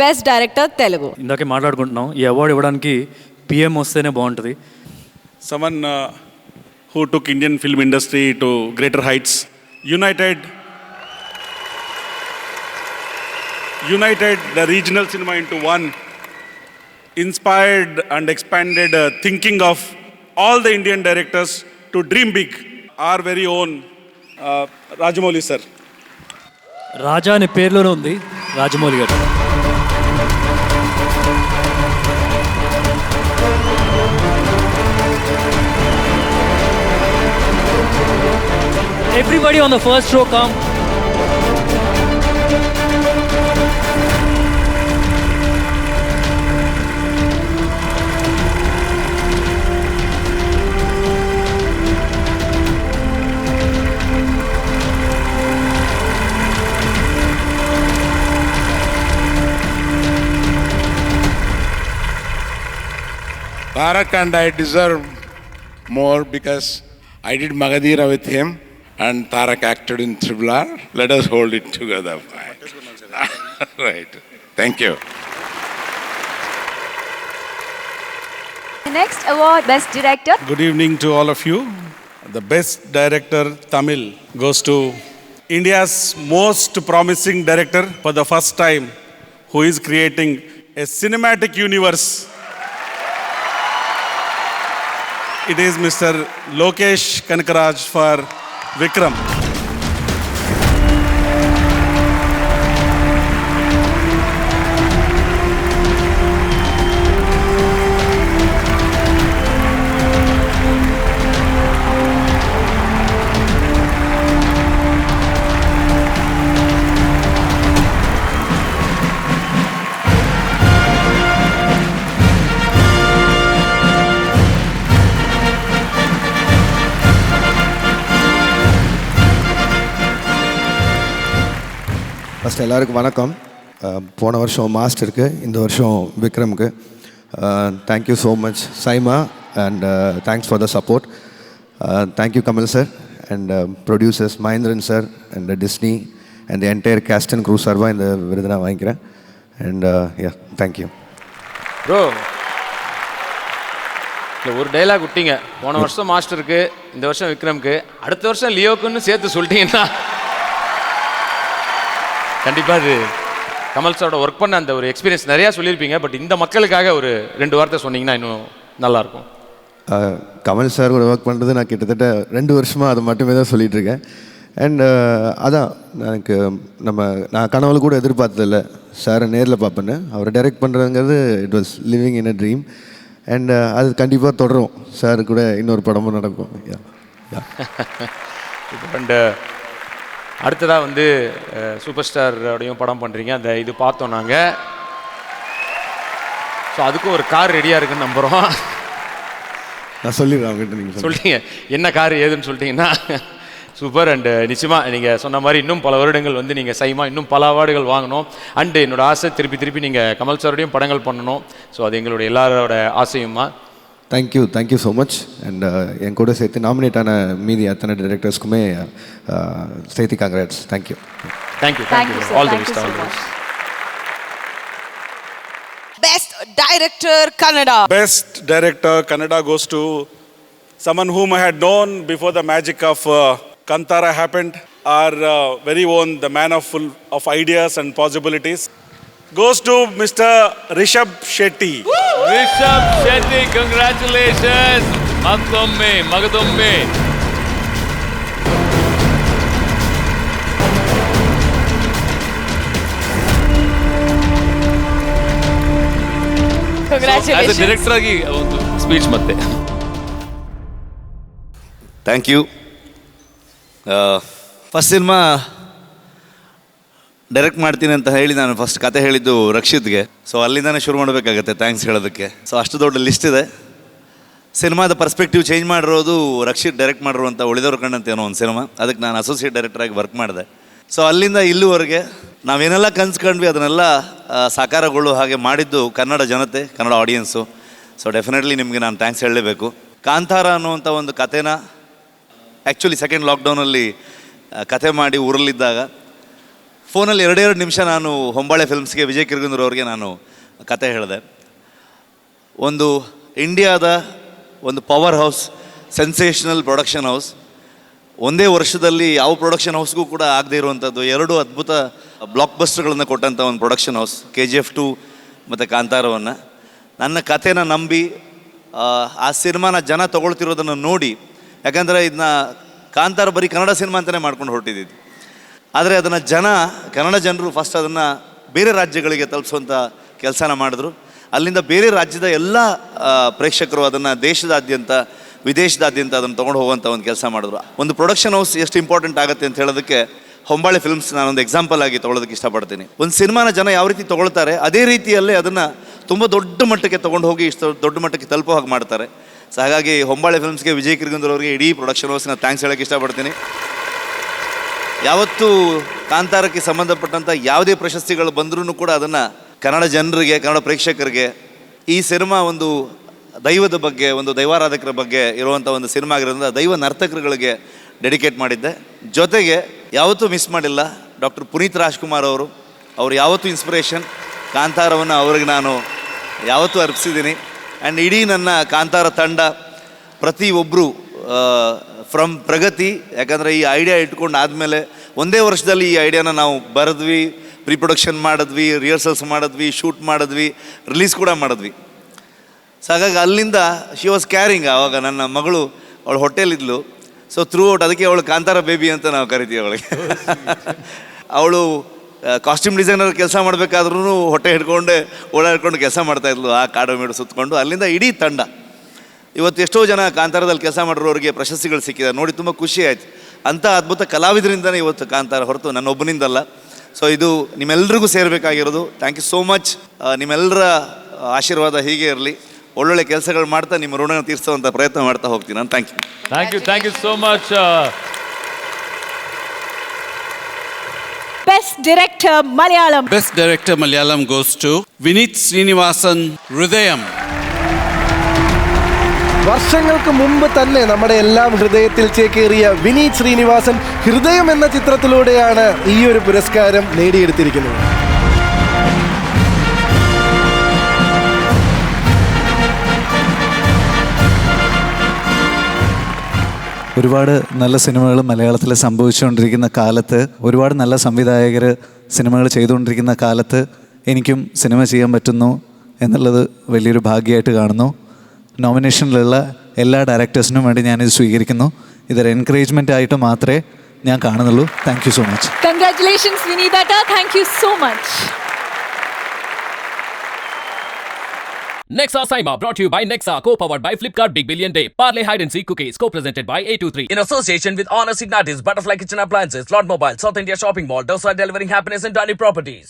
Best director Telugu. ఇందాకే మాట్లాడుకుంటున్నాం, ఈ అవార్డు ఇవ్వడానికి పిఎం వస్తేనే బాగుంటుంది. Someone who took Indian film industry to greater heights, united the regional cinema into one, inspired and expanded thinking of all the Indian directors to dream big. Our very own Rajamouli sir. రాజా అనే పేరులోనే ఉంది రాజమౌళి గారు. Everybody on the first row come. Tarak and I deserve more because I did Magadira with him and Tarak acted in Triple R. Let us hold it together. Right. Thank you. Next award, best director. Good evening to all of you. The best director Tamil goes to India's most promising director for the first time, who is creating a cinematic universe. It is Mr. Lokesh Kanagaraj for Vikram. First எல்லாருக்கும் வணக்கம். போன வருஷம் மாஸ்டருக்கு, இந்த வருஷம் விக்ரமுக்கு. Thank you so much SIIMA and thanks for the support. Thank you Kamal sir and producers Mahendran sir and Disney and the entire cast and crew சார்பாக இந்த விருது நான் வாங்கிக்கிறேன். And yeah thank you bro. இல்லை ஒரு டைலாக் விட்டீங்க, போன வருஷம் மாஸ்டருக்கு, இந்த வருஷம் விக்ரமுக்கு, அடுத்த வருஷம் லியோக்குன்னு சேர்த்து சொல்லிட்டீங்கன்னா கண்டிப்பாக அது கமல் சாரோட ஒர்க் பண்ண அந்த ஒரு எக்ஸ்பீரியன்ஸ் நிறையா சொல்லியிருப்பீங்க. பட் இந்த மக்களுக்காக ஒரு 2 வார்த்தை சொன்னீங்கன்னா இன்னும் நல்லாயிருக்கும். கமல் சார் கூட ஒர்க் பண்ணுறது நான் கிட்டத்தட்ட 2 வருஷமாக அதை மட்டுமே தான் சொல்லிகிட்ருக்கேன். அண்ட் அதான் எனக்கு நான் கனவுல கூட எதிர்பார்த்ததில்லை சாரை நேரில் பார்ப்பேன்னு. அவர் டைரக்ட் பண்ணுறதுங்கிறது it was living in a dream. And அது கண்டிப்பாக தொடரும். சார் கூட இன்னொரு படமும் நடக்கும். அண்ட் அடுத்ததாக வந்து சூப்பர் ஸ்டாரோடையும் படம் பண்ணுறீங்க, அந்த இது பார்த்தோம் நாங்கள். ஸோ அதுக்கும் ஒரு கார் ரெடியாக இருக்குன்னு நம்புகிறோம். நான் சொல்லிடுறேன் அவங்ககிட்ட. நீங்கள் சொல்லிட்டீங்க என்ன கார் ஏதுன்னு சொல்லிட்டீங்கன்னா சூப்பர். அண்டு நிச்சயமாக நீங்கள் சொன்ன மாதிரி இன்னும் பல வருடங்கள் வந்து நீங்கள் சைமா இன்னும் பல அவார்டுகள் வாங்கணும். அண்டு என்னோட ஆசை திருப்பி நீங்கள் கமல் சாரோடையும் படங்கள் பண்ணணும். ஸோ அது எங்களுடைய எல்லாரோட ஆசையுமா. Thank you so much. அண்ட் என் கூட சேர்த்து நாமினேட் ஆன மீதி அத்தனை டைரக்டர்ஸ்க்குமே சேர்த்து congrats. Thank you. All the best. Best director Kannada. Best director Kannada goes to someone whom I had known before the magic of Kantara happened. Our very own, the man full of ideas and possibilities, goes to Mr. Rishabh Shetty. Rishabh Shetty, congratulations. Magadomme. Congratulations. As a director ಆಗಿ ಒಂದು speech ಮತ್ತೆ. Thank you. First cinema direct ಮಾಡ್ತೀನಿ ಅಂತ ಹೇಳಿ ನಾನು first ಕತೆ ಹೇಳಿದ್ದು ರಕ್ಷಿತ್ಗೆ. So ಅಲ್ಲಿಂದಾನೆ ಶುರು ಮಾಡಬೇಕಾಗತ್ತೆ ಥ್ಯಾಂಕ್ಸ್ ಹೇಳೋದಕ್ಕೆ. ಸೊ ಅಷ್ಟು ದೊಡ್ಡ ಲಿಸ್ಟ್ ಇದೆ. ಸಿನಿಮಾದ ಪರ್ಸ್ಪೆಕ್ಟಿವ್ ಚೇಂಜ್ ಮಾಡಿರೋದು ರಕ್ಷಿತ್ ಡೈರೆಕ್ಟ್ ಮಾಡಿರುವಂಥ ಉಳಿದವ್ರ ಕಣ್ಣಂತ ಏನೋ ಒಂದು ಸಿನಿಮಾ. ಅದಕ್ಕೆ ನಾನು ಅಸೋಸಿಯೇಟ್ ಡೈರೆಕ್ಟರಾಗಿ ವರ್ಕ್ ಮಾಡಿದೆ. ಸೊ ಅಲ್ಲಿಂದ ಇಲ್ಲಿವರೆಗೆ ನಾವೇನೆಲ್ಲ ಕನ್ಸ್ಕೊಂಡ್ವಿ ಅದನ್ನೆಲ್ಲ ಸಾಕಾರಗೊಳ್ಳೋ ಹಾಗೆ ಮಾಡಿದ್ದು ಕನ್ನಡ ಜನತೆ, ಕನ್ನಡ ಆಡಿಯನ್ಸು. ಸೊ ಡೆಫಿನೆಟ್ಲಿ ನಿಮಗೆ ನಾನು ಥ್ಯಾಂಕ್ಸ್ ಹೇಳಲೇಬೇಕು. ಕಾಂತಾರ ಅನ್ನುವಂಥ ಒಂದು ಕಥೆನ ಆ್ಯಕ್ಚುಲಿ ಸೆಕೆಂಡ್ ಲಾಕ್ಡೌನಲ್ಲಿ ಕಥೆ ಮಾಡಿ ಊರಲ್ಲಿದ್ದಾಗ ಫೋನಲ್ಲಿ 2 ನಿಮಿಷ ನಾನು ಹೊಂಬಾಳೆ ಫಿಲ್ಮ್ಸ್ಗೆ ವಿಜಯ್ ಕಿರ್ಗುಂದೂರ್ ಅವ್ರಿಗೆ ನಾನು ಕತೆ ಹೇಳಿದೆ. ಒಂದು ಇಂಡಿಯಾದ ಒಂದು power house, sensational production house, ಒಂದೇ ವರ್ಷದಲ್ಲಿ ಯಾವ ಪ್ರೊಡಕ್ಷನ್ ಹೌಸ್ಗೂ ಕೂಡ ಆಗದೇ ಇರುವಂಥದ್ದು 2 ಅದ್ಭುತ ಬ್ಲಾಕ್ ಬಸ್ಟರ್ಗಳನ್ನು ಕೊಟ್ಟಂಥ ಒಂದು ಪ್ರೊಡಕ್ಷನ್ ಹೌಸ್, KGF 2 ಮತ್ತು ಕಾಂತಾರವನ್ನು. ನನ್ನ ಕಥೆನ ನಂಬಿ ಆ ಸಿನಿಮಾನ ಜನ ತೊಗೊಳ್ತಿರೋದನ್ನು ನೋಡಿ, ಯಾಕಂದರೆ ಇದನ್ನ ಕಾಂತಾರ ಬರೀ ಕನ್ನಡ ಸಿನಿಮಾ ಅಂತಲೇ ಮಾಡ್ಕೊಂಡು ಹೊರಟಿದ್ದು, ಆದರೆ ಅದನ್ನು ಕನ್ನಡ ಜನರು ಫಸ್ಟ್ ಅದನ್ನು ಬೇರೆ ರಾಜ್ಯಗಳಿಗೆ ತಲುಪಿಸುವಂಥ ಕೆಲಸನ ಮಾಡಿದ್ರು. ಅಲ್ಲಿಂದ ಬೇರೆ ರಾಜ್ಯದ ಎಲ್ಲ ಪ್ರೇಕ್ಷಕರು ಅದನ್ನು ದೇಶದಾದ್ಯಂತ ವಿದೇಶದಾದ್ಯಂತ ಅದನ್ನು ತೊಗೊಂಡು ಹೋಗುವಂಥ ಒಂದು ಕೆಲಸ ಮಾಡಿದ್ರು. ಒಂದು ಪ್ರೊಡಕ್ಷನ್ ಹೌಸ್ ಎಷ್ಟು ಇಂಪಾರ್ಟೆಂಟ್ ಆಗುತ್ತೆ ಅಂತ ಹೇಳೋದಕ್ಕೆ ಹೊಂಬಾಳೆ ಫಿಲ್ಮ್ಸ್ ನಾನೊಂದು ಎಕ್ಸಾಂಪಲ್ ಆಗಿ ತೊಗೊಳೋದಕ್ಕೆ ಇಷ್ಟಪಡ್ತೀನಿ. ಒಂದು ಸಿನಿಮಾನ ಜನ ಯಾವ ರೀತಿ ತೊಗೊಳ್ತಾರೆ ಅದೇ ರೀತಿಯಲ್ಲೇ ಅದನ್ನು ತುಂಬ ದೊಡ್ಡ ಮಟ್ಟಕ್ಕೆ ತೊಗೊಂಡು ಹೋಗಿ ಇಷ್ಟು ದೊಡ್ಡ ಮಟ್ಟಕ್ಕೆ ತಲುಪೋ ಹಾಗೆ ಮಾಡ್ತಾರೆ. ಸೊ ಹಾಗಾಗಿ ಹೊಂಬಾಳೆ ಫಿಲ್ಮ್ಸ್ಗೆ ವಿಜಯ್ ಕಿರ್ಗುಂದೂರ್ ಅವರಿಗೆ ಇಡೀ ಪ್ರೊಡಕ್ಷನ್ ಹೌಸ್ನ ಥ್ಯಾಂಕ್ಸ್ ಹೇಳೋಕ್ಕೆ ಇಷ್ಟಪಡ್ತೀನಿ. ಯಾವತ್ತೂ ಕಾಂತಾರಕ್ಕೆ ಸಂಬಂಧಪಟ್ಟಂಥ ಯಾವುದೇ ಪ್ರಶಸ್ತಿಗಳು ಬಂದ್ರೂ ಕೂಡ ಅದನ್ನು ಕನ್ನಡ ಜನರಿಗೆ, ಕನ್ನಡ ಪ್ರೇಕ್ಷಕರಿಗೆ ಈ ಸಿನಿಮಾ ಒಂದು ದೈವದ ಬಗ್ಗೆ, ಒಂದು ದೈವಾರಾಧಕರ ಬಗ್ಗೆ ಇರುವಂಥ ಒಂದು ಸಿನಿಮಾ ಆಗಿರೋದ್ರಿಂದ ದೈವ ನರ್ತಕರುಗಳಿಗೆ ಡೆಡಿಕೇಟ್ ಮಾಡಿದ್ದೆ. ಜೊತೆಗೆ ಯಾವತ್ತೂ ಮಿಸ್ ಮಾಡಿಲ್ಲ ಡಾಕ್ಟರ್ ಪುನೀತ್ ರಾಜ್ಕುಮಾರ್ ಅವರು ಯಾವತ್ತೂ ಇನ್ಸ್ಪಿರೇಷನ್. ಕಾಂತಾರವನ್ನು ಅವ್ರಿಗೆ ನಾನು ಯಾವತ್ತೂ ಅರ್ಪಿಸಿದ್ದೀನಿ. ಆ್ಯಂಡ್ ಇಡೀ ನನ್ನ ಕಾಂತಾರ ತಂಡ ಪ್ರತಿಯೊಬ್ಬರು ಫ್ರಮ್ ಪ್ರಗತಿ, ಯಾಕಂದರೆ ಈ ಐಡಿಯಾ ಇಟ್ಕೊಂಡು ಆದಮೇಲೆ ಒಂದೇ ವರ್ಷದಲ್ಲಿ ಈ ಐಡಿಯಾನ ನಾವು ಬರೆದ್ವಿ, ಪ್ರೀ ಪ್ರೊಡಕ್ಷನ್ ಮಾಡಿದ್ವಿ, ರಿಹರ್ಸಲ್ಸ್ ಮಾಡಿದ್ವಿ, ಶೂಟ್ ಮಾಡಿದ್ವಿ, ರಿಲೀಸ್ ಕೂಡ ಮಾಡಿದ್ವಿ. ಸೊ ಹಾಗಾಗಿ ಅಲ್ಲಿಂದ ಶಿ ವಾಸ್ ಕ್ಯಾರಿಂಗ್. ಆವಾಗ ನನ್ನ ಮಗಳು ಅವಳು ಹೊಟ್ಟೆಲಿದ್ಲು. ಸೊ ಥ್ರೂ ಔಟ್ ಅದಕ್ಕೆ ಅವಳು ಕಾಂತಾರ ಬೇಬಿ ಅಂತ ನಾವು ಕರಿತೀವಿ ಅವಳಿಗೆ. ಅವಳು ಕಾಸ್ಟ್ಯೂಮ್ ಡಿಸೈನರ್ ಕೆಲಸ ಮಾಡಬೇಕಾದ್ರೂ ಹೊಟ್ಟೆ ಹಿಡ್ಕೊಂಡೆ ಓಡಾಡ್ಕೊಂಡು ಕೆಲಸ ಮಾಡ್ತಾಯಿದ್ಲು, ಆ ಕಾಡು ಮೇಡು ಸುತ್ತಕೊಂಡು. ಅಲ್ಲಿಂದ ಇಡೀ ತಂಡ ಇವತ್ತು ಎಷ್ಟೋ ಜನ ಕಾಂತಾರದಲ್ಲಿ ಕೆಲಸ ಮಾಡಿರೋರಿಗೆ ಪ್ರಶಸ್ತಿಗಳು ಸಿಕ್ಕಿದೆ ನೋಡಿ, ತುಂಬ ಖುಷಿ ಆಯಿತು. ಅಂಥ ಅದ್ಭುತ ಕಲಾವಿದರಿಂದನೇ ಇವತ್ತು ಕಾಂತಾರ, ಹೊರತು ನನ್ನೊಬ್ಬನಿಂದಲ್ಲ. ಸೊ ಇದು ನಿಮ್ಮೆಲ್ರಿಗೂ ಸೇರಬೇಕಾಗಿರೋದು. Thank you so much. ನಿಮ್ಮೆಲ್ಲರ ಆಶೀರ್ವಾದ ಹೀಗೆ ಇರಲಿ. ಒಳ್ಳೊಳ್ಳೆ ಕೆಲಸಗಳು ಮಾಡ್ತಾ ನಿಮ್ಮ ಋಣ ತೀರಿಸುವಂಥ ಪ್ರಯತ್ನ ಮಾಡ್ತಾ ಹೋಗ್ತೀನಿ ನಾನು. Thank you so much. Best Director Malayalam. Best Director Malayalam goes to Vineet Srinivasan, Hridayam. വർഷങ്ങൾക്ക് മുമ്പ് തന്നെ നമ്മുടെ എല്ലാം ഹൃദയത്തിൽ ചേക്കേറിയ വിനീത് ശ്രീനിവാസൻ ഹൃദയം എന്ന ചിത്രത്തിലൂടെയാണ് ഈ ഒരു പുരസ്കാരം നേടിയെടുത്തിരിക്കുന്നത്. ഒരുപാട് നല്ല സിനിമകൾ മലയാളത്തിൽ സംഭവിച്ചുകൊണ്ടിരിക്കുന്ന കാലത്ത്, ഒരുപാട് നല്ല സംവിധായകർ സിനിമകൾ ചെയ്തുകൊണ്ടിരിക്കുന്ന കാലത്ത് എനിക്കും സിനിമ ചെയ്യാൻ പറ്റുന്നു എന്നുള്ളത് വലിയൊരു ഭാഗ്യമായിട്ട് കാണുന്നു. നോമിനേഷനിലുള്ള എല്ലാ ഡയറക്ടേഴ്സിനും വേണ്ടി ഞാനിത് സ്വീകരിക്കുന്നു. ഇതൊരു എൻകറേജ്മെൻ്റ് ആയിട്ട് മാത്രമേ ഞാൻ കാണുന്നുള്ളൂ. Thank you so much. Congratulations Vineetata. Thank you so much. Nexa Saima brought to you by Nexa, co-powered by Flipkart Big Billion Day, Parley Hide and Seek Cookies, co-presented by A23. In association with Honor Signatis, Butterfly Kitchen Appliances, Lord Mobile, South India Shopping Mall, Dosa Delivering Happiness and Tiny Properties.